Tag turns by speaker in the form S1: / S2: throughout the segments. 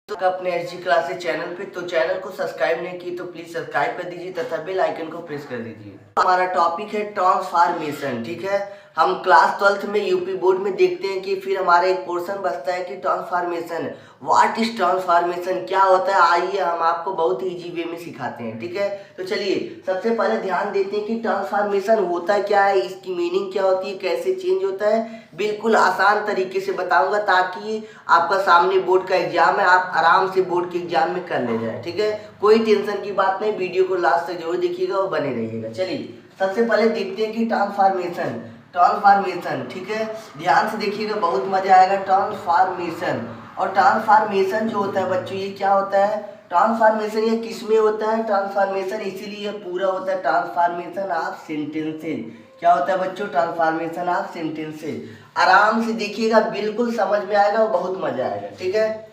S1: अपने SG classes channel पे, तो चैनल को सब्सक्राइब नहीं की तो प्लीज सब्सक्राइब कर दीजिए तथा बेल आइकन को प्रेस कर दीजिए। हमारा टॉपिक है ट्रांसफॉर्मेशन। ठीक है, हम क्लास 12th में यूपी बोर्ड में देखते हैं कि फिर हमारा एक पोर्शन बचता है कि ट्रांसफॉर्मेशन, व्हाट इज ट्रांसफॉर्मेशन, क्या होता है। आइए हम आपको बहुत ही इजी वे में सिखाते हैं। ठीक है, तो चलिए सबसे पहले ध्यान देते हैं कि ट्रांसफॉर्मेशन होता क्या है, इसकी मीनिंग क्या होती है, कैसे चेंज होता है। बिल्कुल आसान तरीके से बताऊंगा ताकि आपका सामने बोर्ड का एग्जाम है, आप आराम से बोर्ड के एग्जाम में कर ले जाए। ठीक है, कोई टेंशन की बात नहीं, वीडियो को लास्ट तक जरूर देखिएगा और बने रहिएगा। चलिए सबसे पहले देखते हैं कि ट्रांसफॉर्मेशन। ठीक है, ध्यान से देखिएगा, बहुत मजा आएगा। ट्रांसफॉर्मेशन और ट्रांसफॉर्मेशन जो होता है बच्चों, ये क्या होता है। ट्रांसफॉर्मेशन ये किस में होता है, ट्रांसफॉर्मेशन इसीलिए पूरा होता है ट्रांसफॉर्मेशन ऑफ सेंटेंसेज। क्या होता है बच्चों, ट्रांसफॉर्मेशन ऑफ सेंटेंसेज। आराम से देखिएगा, बिल्कुल समझ में आएगा और बहुत मजा आएगा। ठीक है,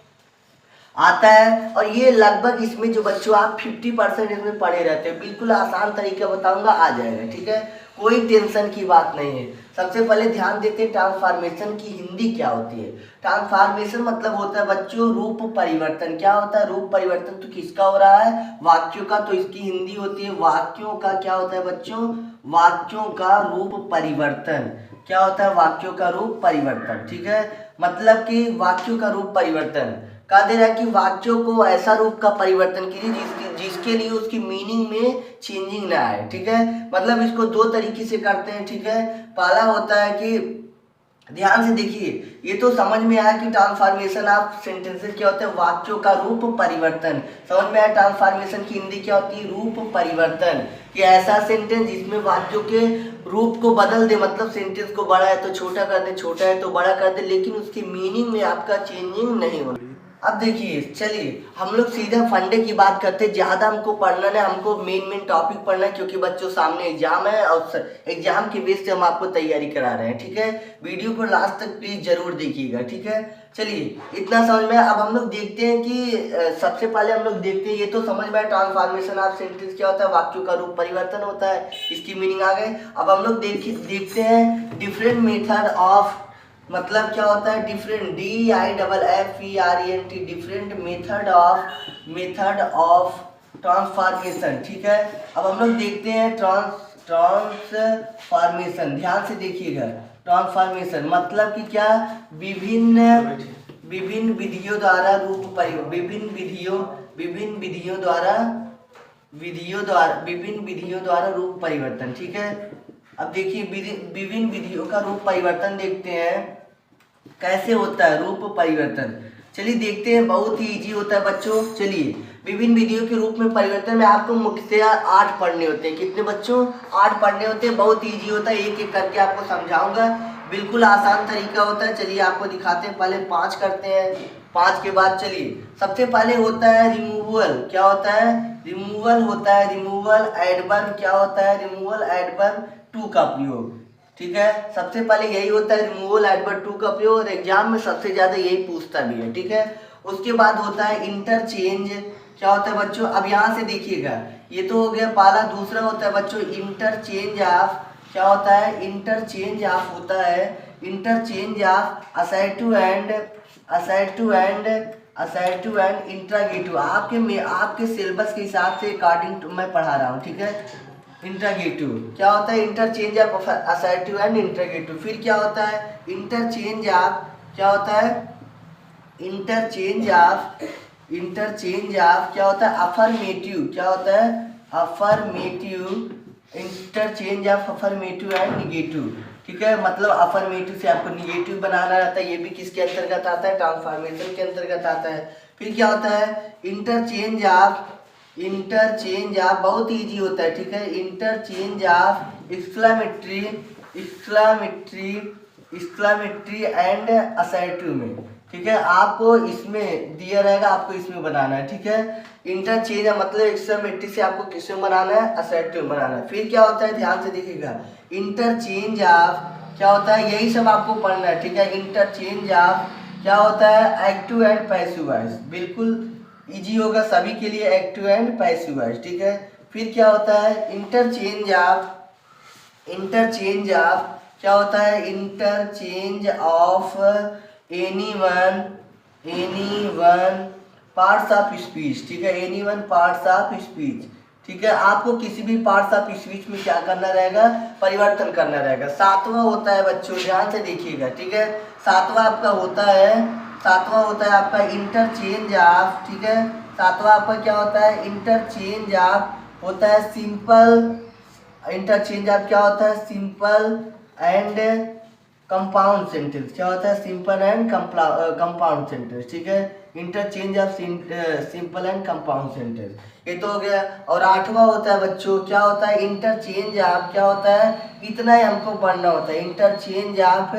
S1: आता है और ये लगभग इसमें जो बच्चों आप 50% इसमें पढ़े रहते हैं, बिल्कुल आसान तरीका बताऊंगा, आ जाएगा। ठीक है, कोई टेंशन की बात नहीं है। सबसे पहले ध्यान देते हैं ट्रांसफॉर्मेशन की हिंदी क्या होती है। ट्रांसफॉर्मेशन मतलब होता है बच्चों रूप परिवर्तन। क्या होता है रूप परिवर्तन, तो किसका हो रहा है, वाक्यों का, तो इसकी हिंदी होती है वाक्यों का। क्या होता है बच्चों, वाक्यों का रूप परिवर्तन। क्या होता है, वाक्यों का रूप परिवर्तन। ठीक है, मतलब कि वाक्यों का रूप परिवर्तन कहा दे रहा है कि वाक्यों को ऐसा रूप का परिवर्तन कीजिए जिसके लिए उसकी मीनिंग में चेंजिंग ना आए। ठीक है, मतलब इसको दो तरीके से करते हैं। ठीक है, पहला होता है कि ध्यान से देखिए, ये तो समझ में आया कि ट्रांसफॉर्मेशन ऑफ सेंटेंसेस क्या होता है, वाक्यों का रूप परिवर्तन। समझ में आया ट्रांसफॉर्मेशन की हिंदी क्या होती है, रूप परिवर्तन। कि ऐसा सेंटेंस जिसमें वाक्यों के रूप को बदल दे, मतलब सेंटेंस को बड़ा है तो छोटा कर दे, छोटा है तो बड़ा कर दे, लेकिन उसकी मीनिंग में आपका चेंजिंग नहीं हो। अब देखिए, चलिए हम लोग सीधा फंडे की बात करते हैं। ज़्यादा हमको पढ़ना है, हमको मेन टॉपिक पढ़ना है, क्योंकि बच्चों सामने एग्जाम है और एग्जाम के बेस से हम आपको तैयारी करा रहे हैं। ठीक है, वीडियो को लास्ट तक प्लीज जरूर देखिएगा। ठीक है, चलिए इतना समझ में। अब हम लोग देखते हैं कि सबसे पहले हम लोग देखते हैं, ये तो समझ में ट्रांसफॉर्मेशन ऑफ सेंटेंस क्या होता है, वाक्यों का रूप परिवर्तन होता है, इसकी मीनिंग आ गई। अब हम लोग देखते हैं डिफरेंट मेथड ऑफ, मतलब क्या होता है different, DIFFERENT, different method of transformation. ठीक है, अब हम लोग देखते हैं ट्रांसफॉर्मेशन। ध्यान से देखिएगा, ट्रांसफॉर्मेशन मतलब कि क्या, विभिन्न विधियों द्वारा विभिन्न विधियों द्वारा रूप परिवर्तन। ठीक है, अब देखिए विभिन्न विधियों का रूप परिवर्तन देखते हैं कैसे होता है रूप परिवर्तन। चलिए देखते हैं, बहुत ही इजी होता है बच्चों। चलिए विभिन्न विधियों के रूप में परिवर्तन में आपको मुख्यतः 8 पढ़ने होते हैं। कितने बच्चों, 8 पढ़ने होते हैं। बहुत इजी होता है, एक एक करके आपको समझाऊंगा, बिल्कुल आसान तरीका होता है। चलिए आपको दिखाते हैं, पहले 5 करते हैं। 5 के बाद चलिए सबसे पहले होता है रिमूवल। क्या होता है, रिमूवल होता है, रिमूवल एडवर्ब। क्या होता है, रिमूवल एडवर्ब टू का प्रयोग। ठीक है, सबसे पहले यही होता है रिमूवल एडवर्ब टू का प्रयोग, और एग्जाम में सबसे ज्यादा यही पूछता भी है। ठीक है, उसके बाद होता है इंटरचेंज। क्या होता है बच्चों, अब यहाँ से देखिएगा, ये तो हो गया पहला। दूसरा होता है बच्चों इंटरचेंज ऑफ। क्या होता है, इंटरचेंज ऑफ होता है, interchange of assertive and interrogative. आपके सिलेबस के हिसाब से अकॉर्डिंग टू मैं पढ़ा रहा हूँ। ठीक है, इंट्रागेटिव क्या होता है, interchange of assertive and interrogative. फिर क्या होता है इंटरचेंज ऑफ, क्या होता है इंटरचेंज ऑफ क्या होता है अफर्मेटिव। क्या होता है affirmative, interchange of affirmative and negative. ठीक है, मतलब अफर्मेटिव से आपको निगेटिव बनाना रहता है, ये भी किसके अंतर्गत आता है, ट्रांसफॉर्मेशन के अंतर्गत आता है। फिर क्या होता है इंटरचेंज ऑफ, बहुत इजी होता है। ठीक है, interchange of exclamatory and assertive में। ठीक है, आपको इसमें दिया रहेगा, आपको इसमें बनाना है। ठीक है, इंटरचेंज मतलब एक्सक्लामेटरी से आपको किसमें बनाना है, असर्टिव बनाना है। फिर क्या होता है, ध्यान से देखिएगा, इंटरचेंज ऑफ क्या होता है, यही सब आपको पढ़ना है। ठीक है, इंटरचेंज ऑफ क्या होता है एक्टिव एंड पैसिव वॉइस। बिल्कुल इजी होगा सभी के लिए, एक्टिव एंड पैसिव वॉइस। ठीक है, फिर क्या होता है इंटरचेंज ऑफ क्या होता है, interchange of any one parts of speech, ठीक है, any one parts of speech, ठीक है। आपको किसी भी पार्ट्स ऑफ स्पीच में क्या करना रहेगा, परिवर्तन करना रहेगा। सातवां होता है बच्चों, ध्यान से देखिएगा, ठीक है, सातवां आपका होता है आपका इंटरचेंज ऑफ, ठीक है, सातवां आपका क्या होता है, इंटरचेंज ऑफ होता है सिंपल, इंटरचेंज ऑफ क्या होता है, सिंपल एंड कंपाउंड सेंटेंस, क्या होता है, सिंपल एंड कंपाउंड सेंटेंस, ठीक है, interchange of simple and compound sentence, ये तो हो गया। और आठवां होता है बच्चों, क्या होता है, इंटरचेंज ऑफ, क्या होता है, इतना ही हमको पढ़ना होता है, इंटरचेंज ऑफ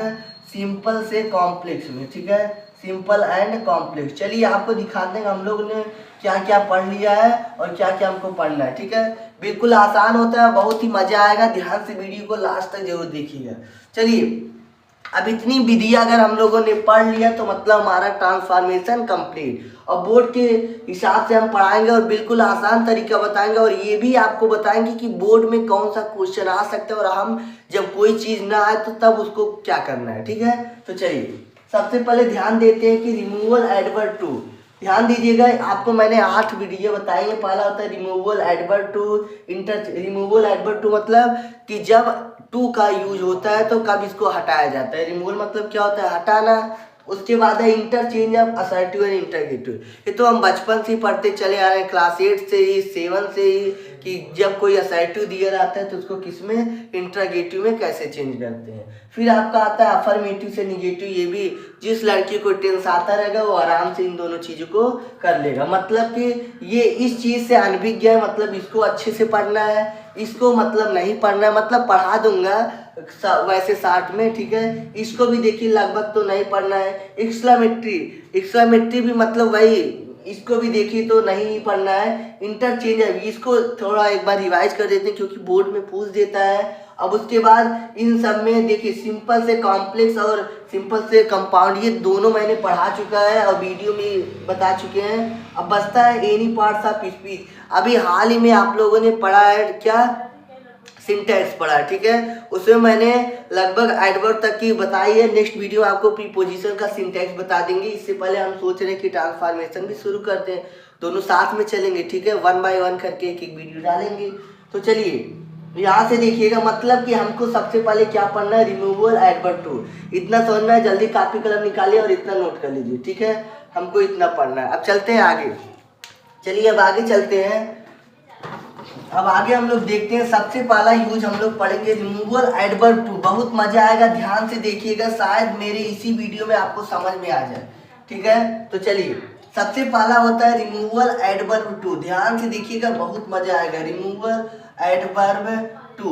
S1: सिंपल से कॉम्प्लेक्स में, ठीक है, सिंपल एंड कॉम्प्लेक्स। चलिए आपको दिखाते हैं हम लोग ने क्या क्या पढ़ लिया है और क्या क्या हमको पढ़ना है, ठीक है। बिल्कुल आसान होता है, बहुत ही मजा आएगा, ध्यान से वीडियो को लास्ट तक जरूर देखिएगा। चलिए अब इतनी विधियां अगर हम लोगों ने पढ़ लिया तो मतलब हमारा ट्रांसफॉर्मेशन कंप्लीट, और बोर्ड के हिसाब से हम पढ़ाएंगे और बिल्कुल आसान तरीका बताएंगे, और ये भी आपको बताएंगे कि बोर्ड में कौन सा क्वेश्चन आ सकता है और हम जब कोई चीज़ ना आए तो तब उसको क्या करना है, ठीक है। तो चलिए सबसे पहले ध्यान देते हैं कि रिमूवल एडवर्ब टू, ध्यान दीजिएगा, आपको मैंने 8 वीडियो बताई है। पहला होता है removal adverb too, removal adverb too मतलब कि जब टू का यूज होता है तो कब इसको हटाया जाता है। रिमूवल मतलब क्या होता है, हटाना। उसके बाद है interchange of assertive and interrogative, ये तो हम बचपन से ही पढ़ते चले आ रहे हैं, क्लास 8 से ही 7 से ही, कि जब कोई असर्टिव दिया रहता है तो उसको किस में, इंटरगेटिव में कैसे चेंज करते हैं। फिर आपका आता है अफर्मेटिव से निगेटिव, ये भी जिस लड़की को टेंस आता रहेगा वो आराम से इन दोनों चीज़ों को कर लेगा, मतलब कि ये इस चीज़ से अनभिज्ञ है, मतलब इसको अच्छे से पढ़ना है, इसको मतलब नहीं पढ़ना है, मतलब पढ़ा दूंगा वैसे 60 में, ठीक है। इसको भी देखिए लगभग तो नहीं पढ़ना है। एक्सक्लामेटरी भी मतलब वही, इसको भी देखिए तो नहीं पढ़ना है। इंटरचेंज है, इसको थोड़ा एक बार रिवाइज कर देते हैं क्योंकि बोर्ड में पूछ देता है। अब उसके बाद इन सब में देखिए सिंपल से कॉम्प्लेक्स और सिंपल से कंपाउंड, ये दोनों मैंने पढ़ा चुका है और वीडियो में बता चुके हैं। अब बचता है एनी पार्ट्स ऑफ स्पीच, अभी हाल ही में आप लोगों ने पढ़ा है क्या, सिंटैक्स पढ़ा, ठीक है, उसमें मैंने लगभग एडवर्ब तक की बताई है। नेक्स्ट वीडियो आपको प्रीपोजिशन का सिंटैक्स बता देंगे। इससे पहले हम सोच रहे हैं कि ट्रांसफॉर्मेशन भी शुरू करते हैं, दोनों साथ में चलेंगे, ठीक है, 1 बाय 1 करके एक एक वीडियो डालेंगे। तो चलिए यहाँ से देखिएगा, मतलब कि हमको सबसे पहले क्या पढ़ना है, रिमूवल एडवर्ब टू, इतना समझ में, जल्दी कापी कलम निकालिए और इतना नोट कर लीजिए, ठीक है, हमको इतना पढ़ना है। अब चलते हैं आगे, चलिए अब आगे चलते हैं। अब आगे हम लोग देखते हैं, सबसे पहला यूज हम लोग पढ़ेंगे रिमूवल एडवर्ब टू, बहुत मजा आएगा, ध्यान से देखिएगा, शायद मेरे इसी वीडियो में आपको समझ में आ जाए, ठीक है। तो चलिए सबसे पहला होता है रिमूवल एडवर्ब टू, ध्यान से देखिएगा, बहुत मजा आएगा। Removal adverb too,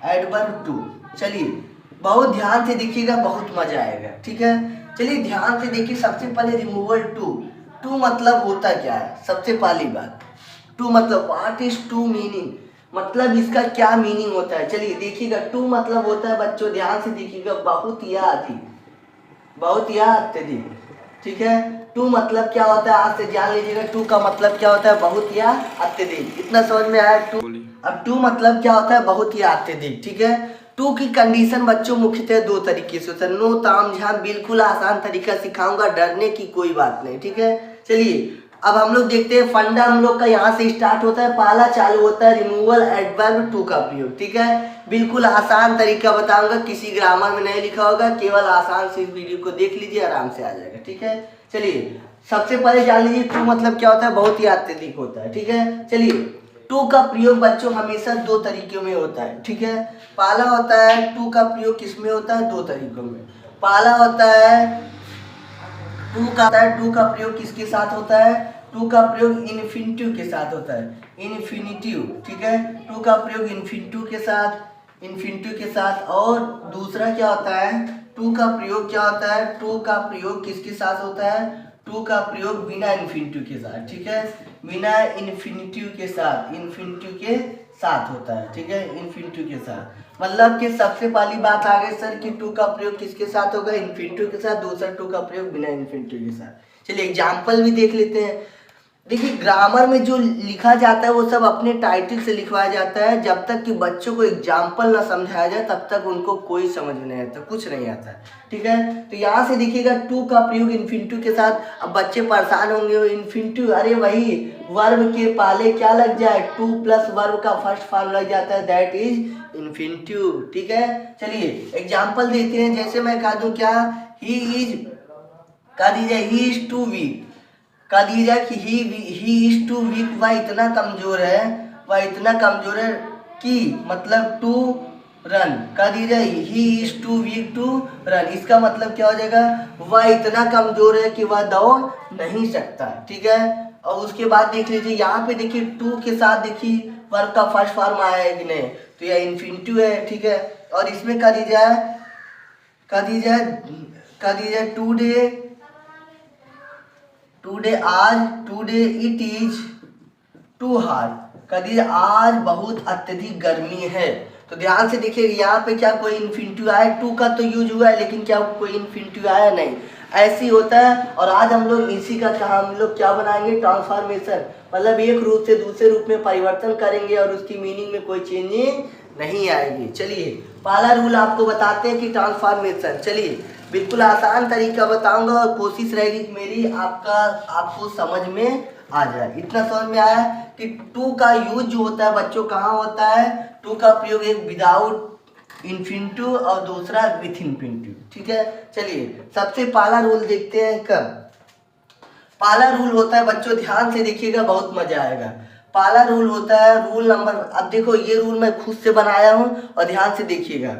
S1: adverb too, चलिए बहुत ध्यान से देखिएगा, बहुत मजा आएगा, ठीक है। चलिए ध्यान से देखिए, सबसे पहले रिमूवल टू, टू मतलब होता क्या है, सबसे पहली बात, टू मतलब व्हाट इज टू मीनिंग, मतलब इसका क्या मीनिंग होता है। चलिए देखिएगा, टू मतलब होता है बच्चों, ध्यान से देखिएगा, बहुत या अधिक, बहुत या अत्यधिक, ठीक है। टू मतलब क्या होता है, आज से जान लीजिएगा, टू का मतलब क्या होता है, बहुत या अत्यधिक, इतना समझ में आया। टू, अब टू मतलब क्या होता है, बहुत या अत्यधिक, ठीक है। टू की कंडीशन बच्चों मुख्यतः 2 तरीके से होता है, नो ताम झाम, बिल्कुल आसान तरीका सिखाऊंगा, डरने की कोई बात नहीं, ठीक है। चलिए अब हम लोग देखते हैं, फंडा हम लोग का यहाँ से स्टार्ट होता है, पहला चालू होता है रिमूवल एडवर्ब टू का प्रयोग, ठीक है, बिल्कुल आसान तरीका बताऊंगा, किसी ग्रामर में नहीं लिखा होगा, केवल आसान से इस वीडियो को देख लीजिए, आराम से आ जाएगा, ठीक है। चलिए सबसे पहले जान लीजिए टू मतलब क्या होता है, बहुत ही अत्यधिक होता है, ठीक है। चलिए टू का प्रयोग बच्चों हमेशा 2 तरीकों में होता है, ठीक है। पहला होता है टू का प्रयोग किसमें होता है, 2 तरीकों में। पहला होता है टू का प्रयोग किसके साथ होता है, टू का प्रयोग इन्फिनिटिव के साथ होता है, इन्फिनिटिव, ठीक है, टू का प्रयोग इन्फिनिटिव के साथ, और दूसरा क्या होता है, टू का प्रयोग क्या होता है, टू का प्रयोग किसके साथ होता है, टू का प्रयोग बिना इन्फिनिटिव के साथ, ठीक है, बिना इन्फिनिटिव के साथ होता है, ठीक है, इन्फिनिटिव के साथ, मतलब कि सबसे पहली बात आ गई सर कि टू का प्रयोग किसके साथ होगा, इन्फिनिटिव के साथ, दूसरा टू का प्रयोग बिना इन्फिनिटिव के साथ। चलिए एग्जाम्पल भी देख लेते हैं, देखिए ग्रामर में जो लिखा जाता है वो सब अपने टाइटल से लिखवाया जाता है। जब तक कि बच्चों को एग्जाम्पल ना समझाया जाए तब तक उनको कोई समझ में नहीं आता, कुछ नहीं आता। ठीक है, तो यहाँ से देखिएगा टू का प्रयोग इन्फिनिटिव के साथ। अब बच्चे परेशान होंगे, इन्फिनिटिव अरे वही वर्ब के पहले क्या लग जाए, टू प्लस वर्ब का फर्स्ट फॉर्म लग जाता है, दैट इज इन्फिनिटिव। ठीक है, चलिए एग्जाम्पल देते हैं। जैसे मैं कह दूं क्या, ही इज, कह दीजिए ही इज टू वीक, कह दिया जाए कि ही इज टू वीक, वह इतना कमजोर है, वह इतना कमजोर है कि मतलब टू रन, कह दिया जाए he is too weak to run. इसका मतलब क्या हो जाएगा, वह इतना कमजोर है कि वह दौड़ नहीं सकता। ठीक है, और उसके बाद देख लीजिए यहाँ पे देखिए टू के साथ देखिए वर्ब का फर्स्ट फॉर्म आया है कि नहीं, तो यह इन्फिनिटिव है। ठीक है, और इसमें कह दी जाए, कह दी जाए टुडे आज, today it is too hard, कह दीजिए आज बहुत अत्यधिक गर्मी है। तो ध्यान से देखिए यहाँ पे क्या कोई इन्फिनिटिव आया, टू का तो यूज हुआ है लेकिन क्या कोई इन्फिनिटिव आया नहीं, ऐसी होता है। और आज हम लोग इसी का हम लोग क्या बनाएंगे, ट्रांसफॉर्मेशन, मतलब एक रूप से दूसरे रूप में परिवर्तन करेंगे और उसकी मीनिंग में कोई चेंजिंग नहीं आएगी। चलिए पहला रूल आपको बताते हैं कि ट्रांसफॉर्मेशन, चलिए बिल्कुल आसान तरीका बताऊंगा और कोशिश रहेगी कि मेरी आपको समझ में आ जाए। इतना समझ में आया कि टू का यूज जो होता है बच्चों कहाँ होता है, टू का प्रयोग एक विदाउट इन्फिनिटिव और दूसरा विथ इन्फिनिटिव। ठीक है, चलिए सबसे पहला रूल देखते हैं। कब पहला रूल होता है बच्चों, ध्यान से देखिएगा बहुत मजा आएगा। पहला रूल होता है रूल नंबर, अब देखो ये रूल मैं खुद से बनाया हूँ और ध्यान से देखिएगा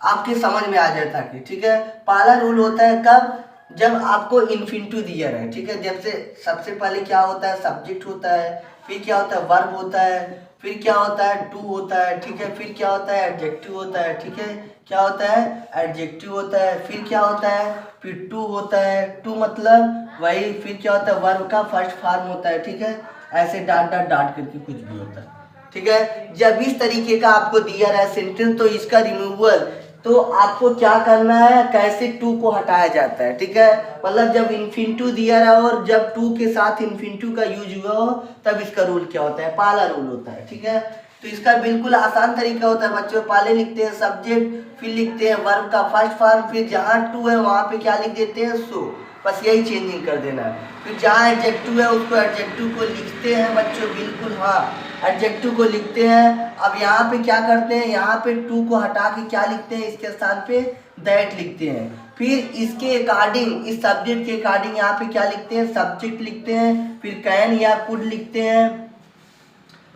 S1: आपके समझ में आ जाए ताकि। ठीक है, पहला रूल होता है कब, जब आपको इन्फिनिटिव दिया रहे। ठीक है, जब से सबसे पहले क्या होता है, सब्जेक्ट होता है, फिर क्या होता है वर्ब होता है, फिर क्या होता है टू होता है। ठीक है, फिर क्या होता है एडजेक्टिव होता है। ठीक है, क्या होता है एडजेक्टिव होता है, फिर क्या होता है, फिर टू होता है, टू मतलब वही, फिर क्या होता है वर्ब का फर्स्ट फॉर्म होता है। ठीक है, ऐसे डाट डाट डाट करके कुछ भी होता है। ठीक है, जब इस तरीके का आपको दिया रहा है सेंटेंस तो इसका रिमूवल, तो आपको क्या करना है, कैसे टू को हटाया जाता है। ठीक है, मतलब जब इन्फिनिटिव दिया रहा हो और जब टू के साथ इन्फिनिटिव का यूज हुआ हो तब इसका रूल क्या होता है, पहला रूल होता है। ठीक है, तो इसका बिल्कुल आसान तरीका होता है बच्चों, पहले लिखते हैं सब्जेक्ट, फिर लिखते हैं वर्ब का फर्स्ट फॉर्म, फिर जहाँ टू है वहाँ पे क्या लिख देते हैं सो, बस यही चेंजिंग कर देना है। फिर जहाँ एडजेक्टिव है उसको एडजेक्टिव को लिखते हैं बच्चों, बिल्कुल हाँ एडजेक्टिव को लिखते हैं। अब यहाँ पे क्या करते हैं, यहाँ पे टू को हटा के क्या लिखते हैं, इसके स्थान पे दैट लिखते हैं। फिर इसके अकॉर्डिंग, इस सब्जेक्ट के अकॉर्डिंग यहाँ पे क्या लिखते हैं, सब्जेक्ट लिखते हैं, फिर कैन या कुड लिखते हैं,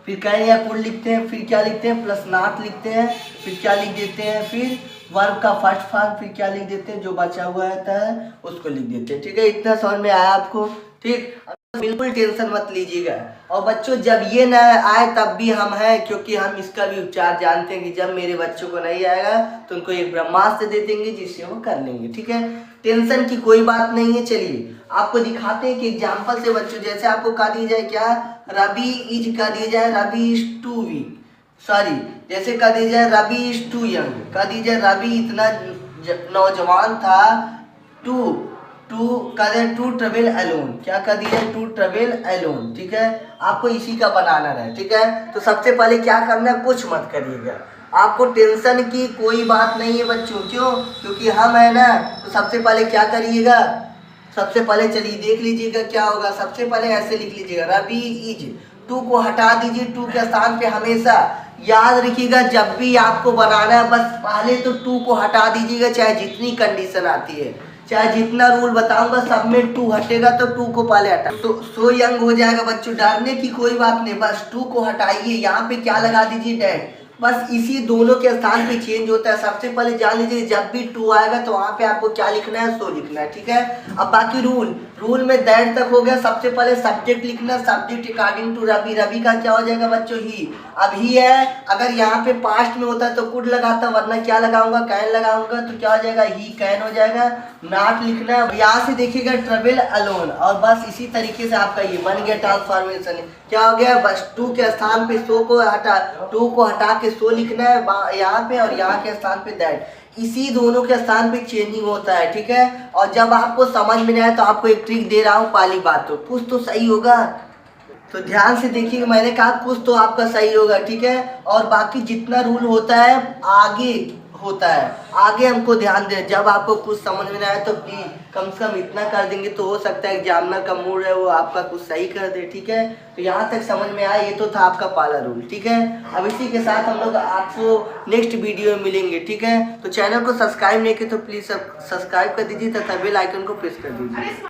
S1: फिर कैन या कुड लिखते हैं, फिर क्या लिखते हैं प्लस नॉट लिखते हैं, फिर क्या लिख देते हैं, फिर वर्ब का फर्स्ट फॉर्म, फिर क्या लिख देते हैं, जो बचा हुआ रहता है उसको लिख देते हैं। ठीक है, इतना समझ में आया आपको। ठीक, बिल्कुल टेंशन मत लीजिएगा। और बच्चों जब ये न आए तब भी हम हैं, क्योंकि हम इसका भी उपचार जानते हैं कि जब मेरे बच्चों को नहीं आएगा तो उनको एक ब्रह्मास्त्र दे देंगे जिससे वो कर लेंगे। ठीक है, टेंशन की कोई बात नहीं है। चलिए आपको दिखाते हैं कि एग्जाम्पल से बच्चों, जैसे आपको कह दिया जाए क्या, रवि इज, कह दिया जाए Ravi is too weak, sorry जैसे कह दिया जाए रवि इज टू यंग, कह दीजिए रवि इतना नौजवान था, टू टू ट्रेवल अलोन, क्या कर दिया टू ट्रेवल अलोन। ठीक है, आपको इसी का बनाना है। ठीक है, तो सबसे पहले क्या करना है, कुछ मत करिएगा, आपको टेंशन की कोई बात नहीं है बच्चों। क्यों, क्योंकि हम है ना, तो सबसे पहले क्या करिएगा, सबसे पहले चलिए देख लीजिएगा क्या होगा। सबसे पहले ऐसे लिख लीजिएगा रवि इज, टू को हटा दीजिए, टू के स्थान पे हमेशा याद रखिएगा जब भी आपको बनाना है बस पहले तो टू को हटा दीजिएगा, चाहे जितनी कंडीशन आती है, चाहे जितना रूल बताऊंगा सब में टू हटेगा, तो टू को पहले हटा तो सो यंग हो जाएगा बच्चों। डरने की कोई बात नहीं, बस टू को हटाइए, यहाँ पे क्या लगा दीजिए डैट, बस इसी दोनों के स्थान पे चेंज होता है। सबसे पहले जान लीजिए जब भी टू आएगा तो वहाँ पे आपको क्या लिखना है, सो लिखना है। ठीक है, अब बाकी रूल में दैट तक हो गया। सबसे पहले सब्जेक्ट लिखना, subject according to Ravi, Ravi का क्या हो जाएगा बच्चों ही, अब ही है, अगर यहाँ पे पास्ट में होता तो कुड लगाता, वरना क्या लगाऊंगा कैन लगाऊंगा, तो क्या हो जाएगा ही कैन हो जाएगा। नॉट लिखना है, यहाँ से देखिएगा ट्रेवल अलोन, और बस इसी तरीके से आपका ये बन गया ट्रांसफॉर्मेशन। क्या हो गया, बस टू के स्थान पे सो को हटा, टू को हटा के सो लिखना है यहाँ पे, और यहाँ के स्थान पे दैट, इसी दोनों के स्थान पे चेंजिंग होता है। ठीक है, और जब आपको समझ में नहीं आए तो आपको एक ट्रिक दे रहा हूँ, पहली बात तो कुछ तो सही होगा, तो ध्यान से देखिए, मैंने कहा कुछ तो आपका सही होगा, ठीक है। और बाकी जितना रूल होता है आगे होता है, आगे हमको ध्यान दें। जब आपको कुछ समझ में ना आए तो प्लीज कम से कम इतना कर देंगे तो हो सकता है एग्जामिनर का मूड है वो आपका कुछ सही कर दे, ठीक है। तो यहाँ तक समझ में आया, ये तो था आपका पहला रूल, ठीक है। अब इसी के साथ हम लोग आपको नेक्स्ट वीडियो में मिलेंगे, ठीक है। तो चैनल को सब्सक्राइब नहीं किया तो प्लीज सब्सक्राइब कर दीजिए तथा बेल आइकन को प्रेस कर दीजिए।